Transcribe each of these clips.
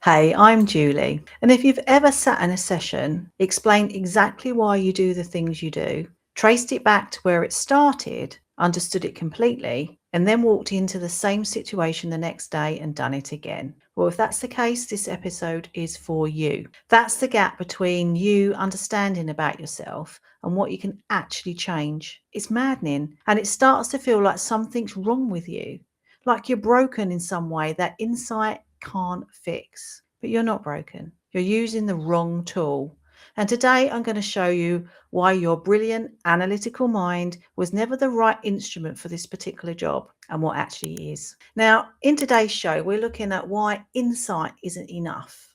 Hey, I'm Julie. And if you've ever sat in a session, explained exactly why you do the things you do, traced it back to where it started, understood it completely, and then walked into the same situation the next day and done it again. Well, if that's the case, this episode is for you. That's the gap between you understanding about yourself and what you can actually change. It's maddening, and it starts to feel like something's wrong with you, like you're broken in some way that insight can't fix. But you're not broken. You're using the wrong tool. And today I'm going to show you why your brilliant analytical mind was never the right instrument for this particular job and what actually is. Now, in today's show, we're looking at why insight isn't enough.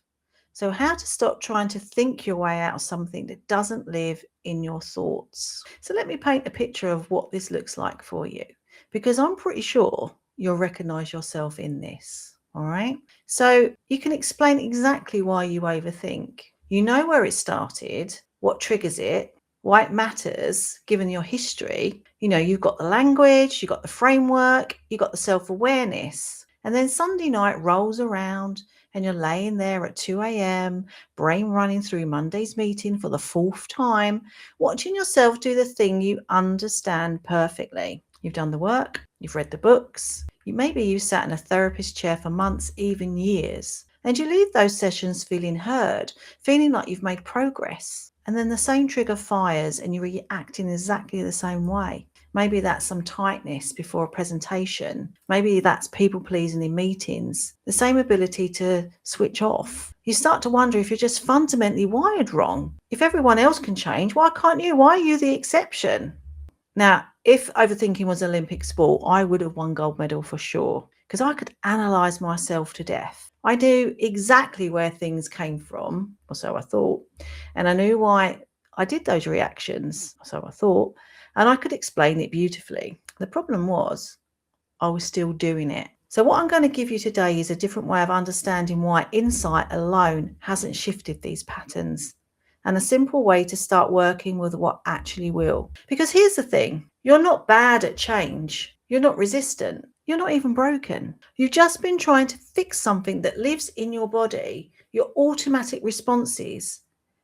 So, how to stop trying to think your way out of something that doesn't live in your thoughts. So, let me paint a picture of what this looks like for you, because I'm pretty sure you'll recognize yourself in this. All right. So, you can explain exactly why you overthink. You know where it started, what triggers it, why it matters, given your history. You've got the language, you've got the framework, you've got the self awareness. And then Sunday night rolls around and you're laying there at 2 a.m., brain running through Monday's meeting for the fourth time, watching yourself do the thing you understand perfectly. You've done the work, you've read the books, maybe you sat in a therapist chair for months, even years, and you leave those sessions feeling heard, feeling like you've made progress. And then the same trigger fires and you react in exactly the same way. Maybe that's some tightness before a presentation. Maybe that's people pleasing in meetings. The same ability to switch off. You start to wonder if you're just fundamentally wired wrong. If everyone else can change, why can't you? Why are you the exception? Now, if overthinking was an Olympic sport, I would have won gold medal for sure, because I could analyze myself to death. I knew exactly where things came from, or so I thought, and I knew why I did those reactions, so I thought, and I could explain it beautifully. The problem was I was still doing it. So what I'm going to give you today is a different way of understanding why insight alone hasn't shifted these patterns, and a simple way to start working with what actually will. Because here's the thing, you're not bad at change. You're not resistant. You're not even broken. You've just been trying to fix something that lives in your body, your automatic responses,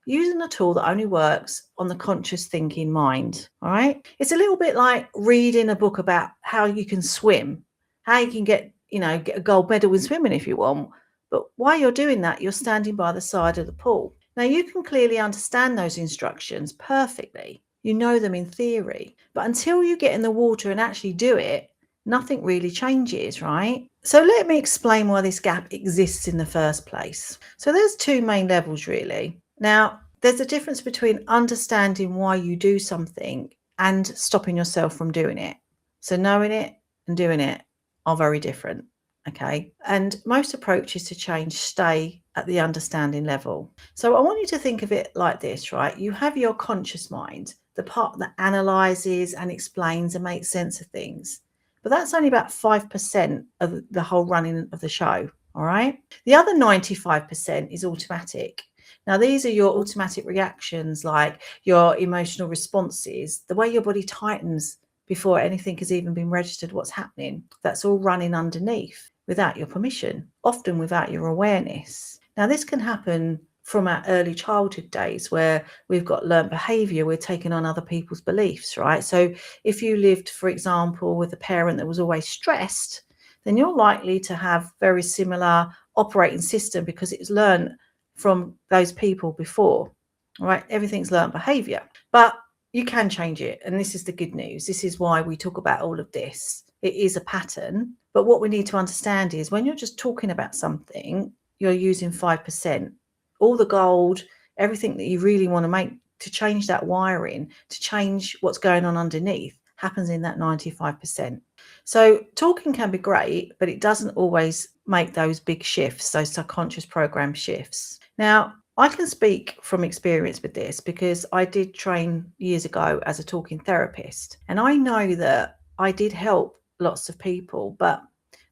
using a tool that only works on the conscious thinking mind. All right. It's a little bit like reading a book about how you can swim, how you can get a gold medal in swimming if you want. But while you're doing that, you're standing by the side of the pool. Now, you can clearly understand those instructions perfectly. You know them in theory. But until you get in the water and actually do it, nothing really changes, right? So let me explain why this gap exists in the first place. So there's two main levels, really. Now, there's a difference between understanding why you do something and stopping yourself from doing it. So knowing it and doing it are very different. Okay. And most approaches to change stay at the understanding level. So I want you to think of it like this, right? You have your conscious mind, the part that analyzes and explains and makes sense of things. But that's only about 5% of the whole running of the show. All right. The other 95% is automatic. Now, these are your automatic reactions, like your emotional responses, the way your body tightens before anything has even been registered what's happening. That's all running underneath without your permission, often without your awareness. Now, this can happen from our early childhood days where we've got learnt behavior, we're taking on other people's beliefs, right? So if you lived, for example, with a parent that was always stressed, then you're likely to have very similar operating system because it's learned from those people before, right? Everything's learnt behavior, but you can change it. And this is the good news. This is why we talk about all of this. It is a pattern. But what we need to understand is when you're just talking about something, you're using 5%. All the gold, everything that you really want to make to change that wiring, to change what's going on underneath, happens in that 95%. So talking can be great, but it doesn't always make those big shifts, those subconscious program shifts. Now, I can speak from experience with this because I did train years ago as a talking therapist. And I know that I did help lots of people, but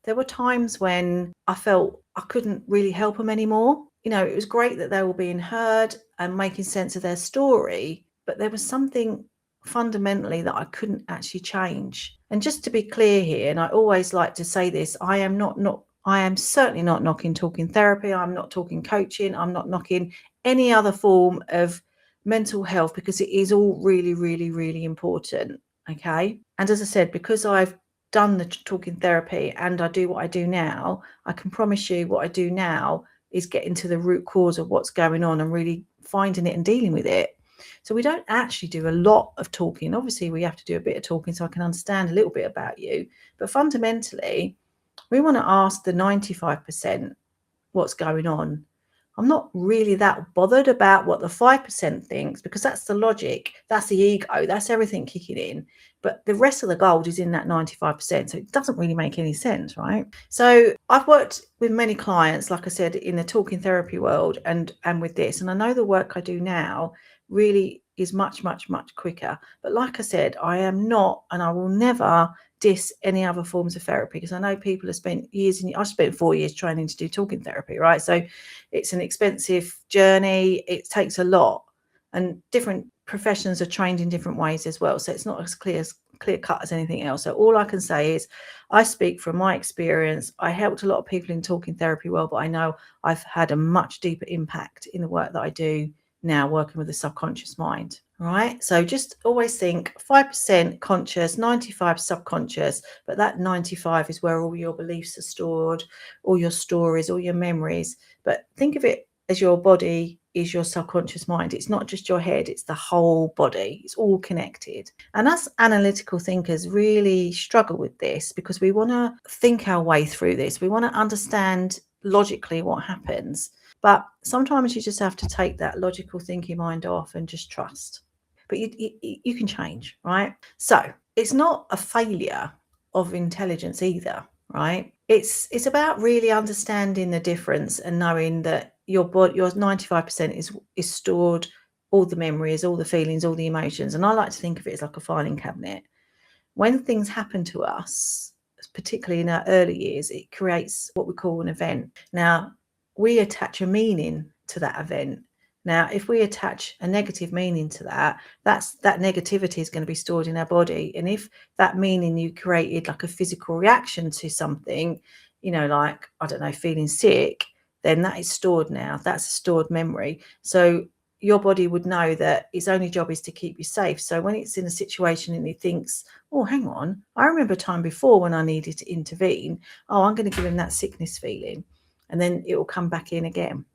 there were times when I felt I couldn't really help them anymore. It was great that they were being heard and making sense of their story, but there was something fundamentally that I couldn't actually change. And just to be clear here, and I always like to say this, I am not I am certainly not knocking talking therapy. I'm not talking coaching. I'm not knocking any other form of mental health, because it is all really, really, really important. Okay. And as I said, because I've done the talking therapy and I do what I do now, I can promise you what I do now is getting to the root cause of what's going on and really finding it and dealing with it. So we don't actually do a lot of talking. Obviously, we have to do a bit of talking so I can understand a little bit about you. But fundamentally, we want to ask the 95% what's going on. I'm not really that bothered about what the 5% thinks, because that's the logic, that's the ego, that's everything kicking in. But the rest of the gold is in that 95%. So it doesn't really make any sense, right? So I've worked with many clients, like I said, in the talking therapy world and with this. And I know the work I do now really is much, much, much quicker. But like I said, I am not, and I will never diss any other forms of therapy, because I know people have spent years and I've spent 4 years training to do talking therapy, right? So it's an expensive journey. It takes a lot, and different professions are trained in different ways as well. So it's not as clear cut as anything else. So all I can say is I speak from my experience. I helped a lot of people in talking therapy world, but I know I've had a much deeper impact in the work that I do now, working with the subconscious mind. Right. So just always think 5% conscious, 95 subconscious, but that 95 is where all your beliefs are stored, all your stories, all your memories. But think of it as your body is your subconscious mind. It's not just your head, it's the whole body. It's all connected. And us analytical thinkers really struggle with this, because we want to think our way through this. We want to understand logically what happens. But sometimes you just have to take that logical thinking mind off and just trust. But you can change, right? So it's not a failure of intelligence either, right? It's about really understanding the difference and knowing that your 95% is stored, all the memories, all the feelings, all the emotions. And I like to think of it as like a filing cabinet. When things happen to us, particularly in our early years, it creates what we call an event. Now, we attach a meaning to that event. Now, if we attach a negative meaning to that negativity is going to be stored in our body. And if that meaning you created like a physical reaction to something, like, I don't know, feeling sick, then that is stored now. That's a stored memory. So your body would know that its only job is to keep you safe. So when it's in a situation and it thinks, oh, hang on, I remember a time before when I needed to intervene. Oh, I'm going to give him that sickness feeling. And then it will come back in again.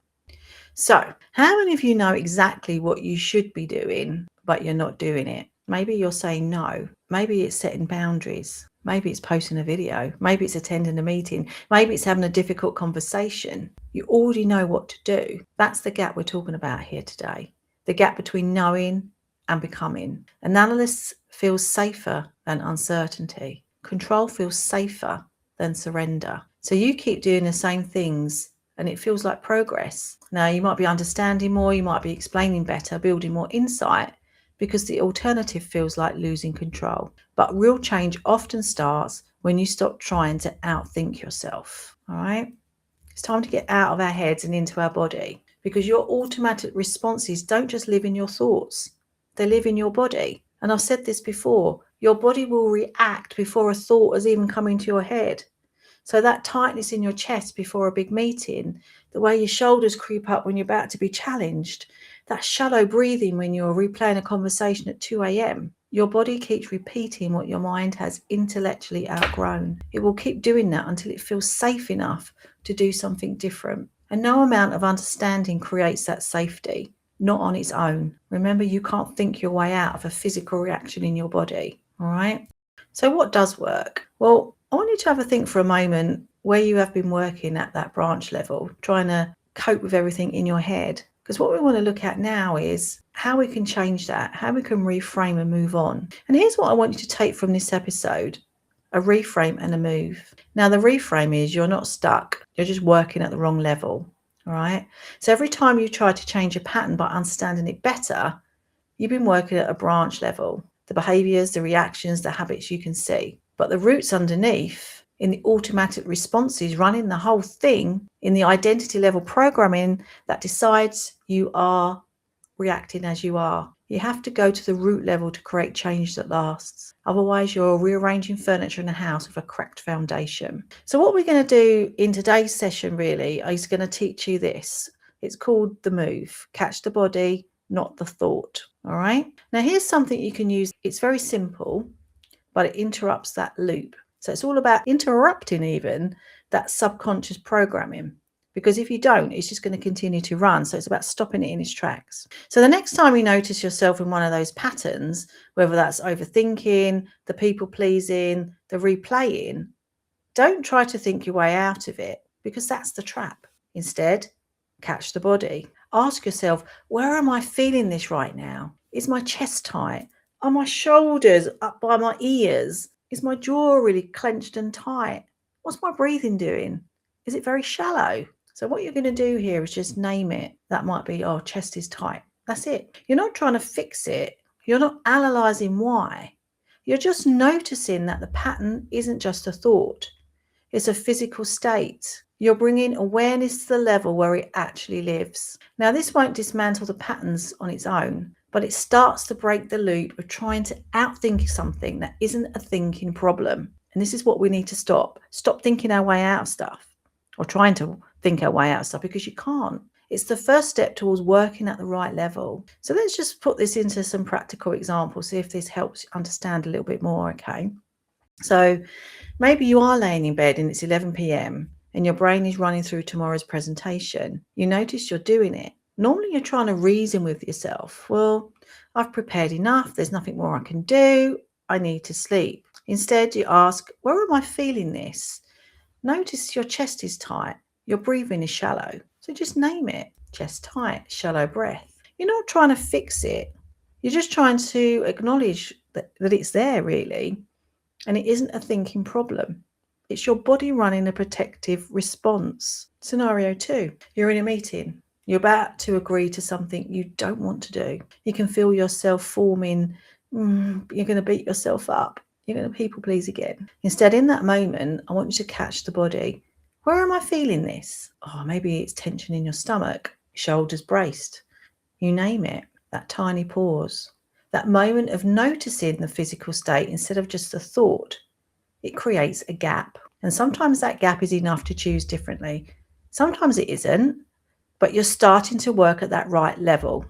So how many of you know exactly what you should be doing, but you're not doing it? Maybe you're saying no. Maybe it's setting boundaries. Maybe it's posting a video. Maybe it's attending a meeting. Maybe it's having a difficult conversation. You already know what to do. That's the gap we're talking about here today. The gap between knowing and becoming. Analysis feels safer than uncertainty. Control feels safer than surrender. So you keep doing the same things and it feels like progress. Now, you might be understanding more, you might be explaining better, building more insight, because the alternative feels like losing control. But real change often starts when you stop trying to outthink yourself. All right? It's time to get out of our heads and into our body, because your automatic responses don't just live in your thoughts, they live in your body. And I've said this before, your body will react before a thought has even come into your head. So that tightness in your chest before a big meeting, the way your shoulders creep up when you're about to be challenged, that shallow breathing when you're replaying a conversation at 2 a.m. Your body keeps repeating what your mind has intellectually outgrown. It will keep doing that until it feels safe enough to do something different. And no amount of understanding creates that safety, not on its own. Remember, you can't think your way out of a physical reaction in your body. All right? So what does work? Well, I want you to have a think for a moment where you have been working at that branch level, trying to cope with everything in your head. Because what we want to look at now is how we can change that, how we can reframe and move on. And here's what I want you to take from this episode: a reframe and a move. Now, the reframe is you're not stuck, you're just working at the wrong level. All right. So every time you try to change a pattern by understanding it better, you've been working at a branch level. The behaviors, the reactions, the habits you can see. But the roots underneath, in the automatic responses running the whole thing, in the identity level programming that decides you are reacting as you are, You have to go to the root level to create change that lasts. Otherwise, you're rearranging furniture in a house with a cracked foundation. So what we're going to do in today's session really is going to teach you this. It's called the move. Catch the body, not the thought. All right. Now here's something you can use. It's very simple, but it interrupts that loop. So it's all about interrupting even that subconscious programming. Because if you don't, it's just going to continue to run. So it's about stopping it in its tracks. So the next time you notice yourself in one of those patterns, whether that's overthinking, the people pleasing, the replaying, don't try to think your way out of it, because that's the trap. Instead, catch the body. Ask yourself, where am I feeling this right now? Is my chest tight? Are my shoulders up by my ears? Is my jaw really clenched and tight? What's my breathing doing? Is it very shallow? So what you're going to do here is just name it. That might be, oh, chest is tight. That's it. You're not trying to fix it. You're not analysing why. You're just noticing that the pattern isn't just a thought. It's a physical state. You're bringing awareness to the level where it actually lives. Now, this won't dismantle the patterns on its own, but it starts to break the loop of trying to outthink something that isn't a thinking problem. And this is what we need to stop. Stop thinking our way out of stuff, or trying to think our way out of stuff, because you can't. It's the first step towards working at the right level. So let's just put this into some practical examples, see if this helps you understand a little bit more, okay? So maybe you are laying in bed and it's 11 p.m. and your brain is running through tomorrow's presentation. You notice you're doing it. Normally you're trying to reason with yourself. Well, I've prepared enough. There's nothing more I can do. I need to sleep. Instead, you ask, where am I feeling this? Notice your chest is tight. Your breathing is shallow. So just name it. Chest tight, shallow breath. You're not trying to fix it. You're just trying to acknowledge that it's there, really. And it isn't a thinking problem. It's your body running a protective response. Scenario 2, you're in a meeting. You're about to agree to something you don't want to do. You can feel yourself forming, you're going to beat yourself up. You're going to people please again. Instead, in that moment, I want you to catch the body. Where am I feeling this? Oh, maybe it's tension in your stomach, shoulders braced. You name it, that tiny pause. That moment of noticing the physical state instead of just a thought, it creates a gap. And sometimes that gap is enough to choose differently. Sometimes it isn't, but you're starting to work at that right level.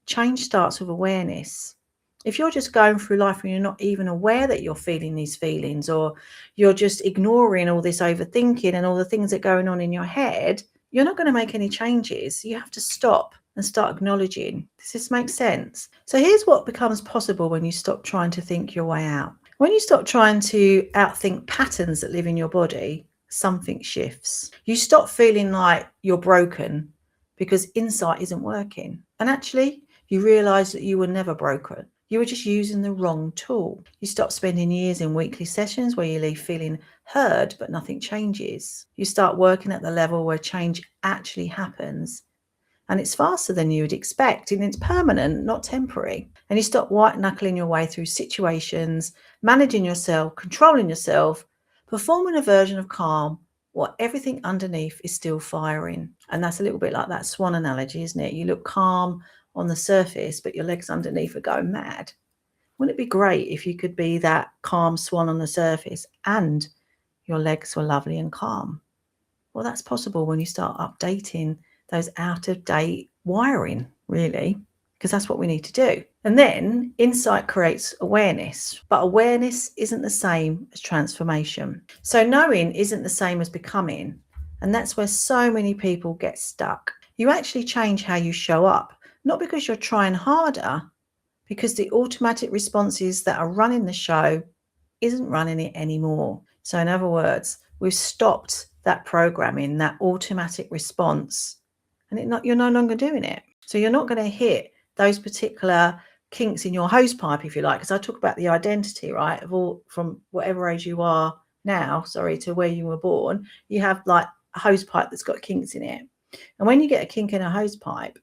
Change starts with awareness. If you're just going through life and you're not even aware that you're feeling these feelings, or you're just ignoring all this overthinking and all the things that are going on in your head, you're not going to make any changes. You have to stop and start acknowledging. Does this make sense? So here's what becomes possible when you stop trying to think your way out. When you stop trying to outthink patterns that live in your body, something shifts. You stop feeling like you're broken because insight isn't working. And actually, you realize that you were never broken. You were just using the wrong tool. You stop spending years in weekly sessions where you leave feeling heard, but nothing changes. You start working at the level where change actually happens. And it's faster than you would expect, and it's permanent, not temporary. And you stop white knuckling your way through situations, managing yourself, controlling yourself, performing a version of calm while everything underneath is still firing. And that's a little bit like that swan analogy, isn't it? You look calm on the surface, but your legs underneath are going mad. Wouldn't it be great if you could be that calm swan on the surface and your legs were lovely and calm? Well, that's possible when you start updating those out-of-date wiring, really, because that's what we need to do. And then insight creates awareness, but awareness isn't the same as transformation. So knowing isn't the same as becoming, and that's where so many people get stuck. You actually change how you show up, not because you're trying harder, because the automatic responses that are running the show isn't running it anymore. So in other words, we've stopped that programming, that automatic response, and you're no longer doing it. So you're not going to hit those particular kinks in your hose pipe, if you like, because I talk about the identity, right, of all from whatever age you are now, to where you were born. You have like a hose pipe that's got kinks in it. And when you get a kink in a hose pipe,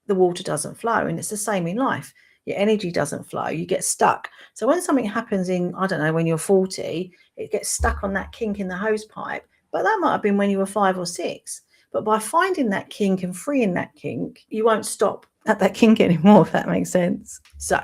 the water doesn't flow. And it's the same in life. Your energy doesn't flow. You get stuck. So when something happens in, I don't know, when you're 40, it gets stuck on that kink in the hose pipe. But that might have been when you were 5 or 6. But by finding that kink and freeing that kink, you won't stop at that kink anymore, if that makes sense. So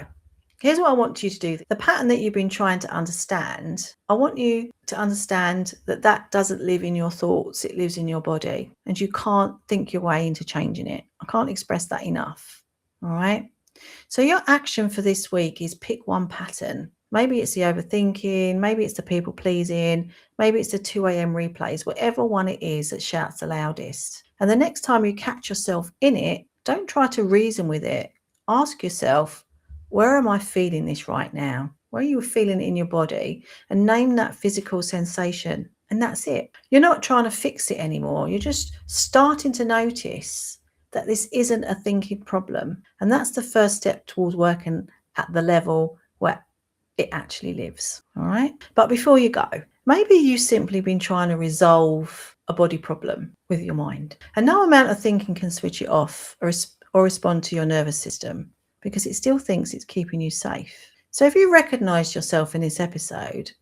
here's what I want you to do. The pattern that you've been trying to understand, I want you to understand that that doesn't live in your thoughts, it lives in your body, and you can't think your way into changing it. I can't express that enough. All right. So your action for this week is pick one pattern. Maybe it's the overthinking, maybe it's the people pleasing, maybe it's the 2 a.m. replays, whatever one it is that shouts the loudest. And the next time you catch yourself in it, don't try to reason with it. Ask yourself, where am I feeling this right now? Where are you feeling it in your body? And name that physical sensation. And that's it. You're not trying to fix it anymore. You're just starting to notice that this isn't a thinking problem. And that's the first step towards working at the level where it actually lives. All right. But before you go, maybe you've simply been trying to resolve a body problem with your mind. And no amount of thinking can switch it off or respond to your nervous system because it still thinks it's keeping you safe. So if you recognize yourself in this episode,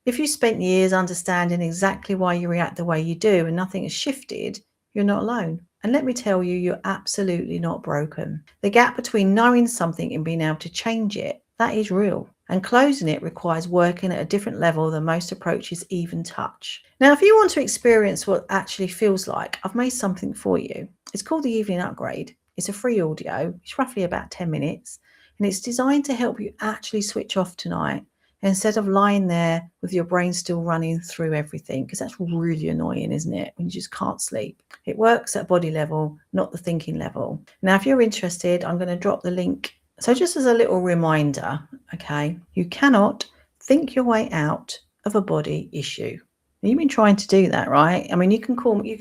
if you spent years understanding exactly why you react the way you do and nothing has shifted, you're not alone. And let me tell you, you're absolutely not broken. The gap between knowing something and being able to change it, that is real. And closing it requires working at a different level than most approaches even touch. Now, if you want to experience what actually feels like, I've made something for you. It's called the Evening Upgrade. It's a free audio. It's roughly about 10 minutes. And it's designed to help you actually switch off tonight instead of lying there with your brain still running through everything, because that's really annoying, isn't it? When you just can't sleep. It works at body level, not the thinking level. Now, if you're interested, I'm going to drop the link. So just as a little reminder, okay, you cannot think your way out of a body issue. You've been trying to do that, right? I mean, you can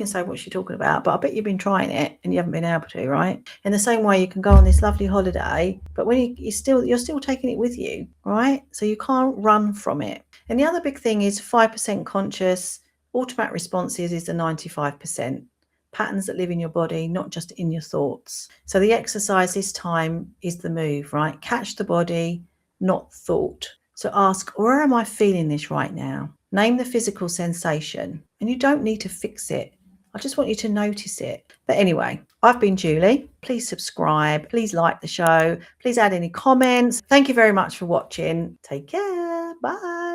say what you're talking about, but I bet you've been trying it and you haven't been able to, right? In the same way, you can go on this lovely holiday, but when you're still taking it with you, right? So you can't run from it. And the other big thing is 5% conscious, automatic responses is the 95%. Patterns that live in your body, not just in your thoughts. So the exercise this time is the move, right? Catch the body, not thought. So ask, where am I feeling this right now? Name the physical sensation, and you don't need to fix it. I just want you to notice it. But anyway, I've been Julie. Please subscribe. Please like the show. Please add any comments. Thank you very much for watching. Take care. Bye.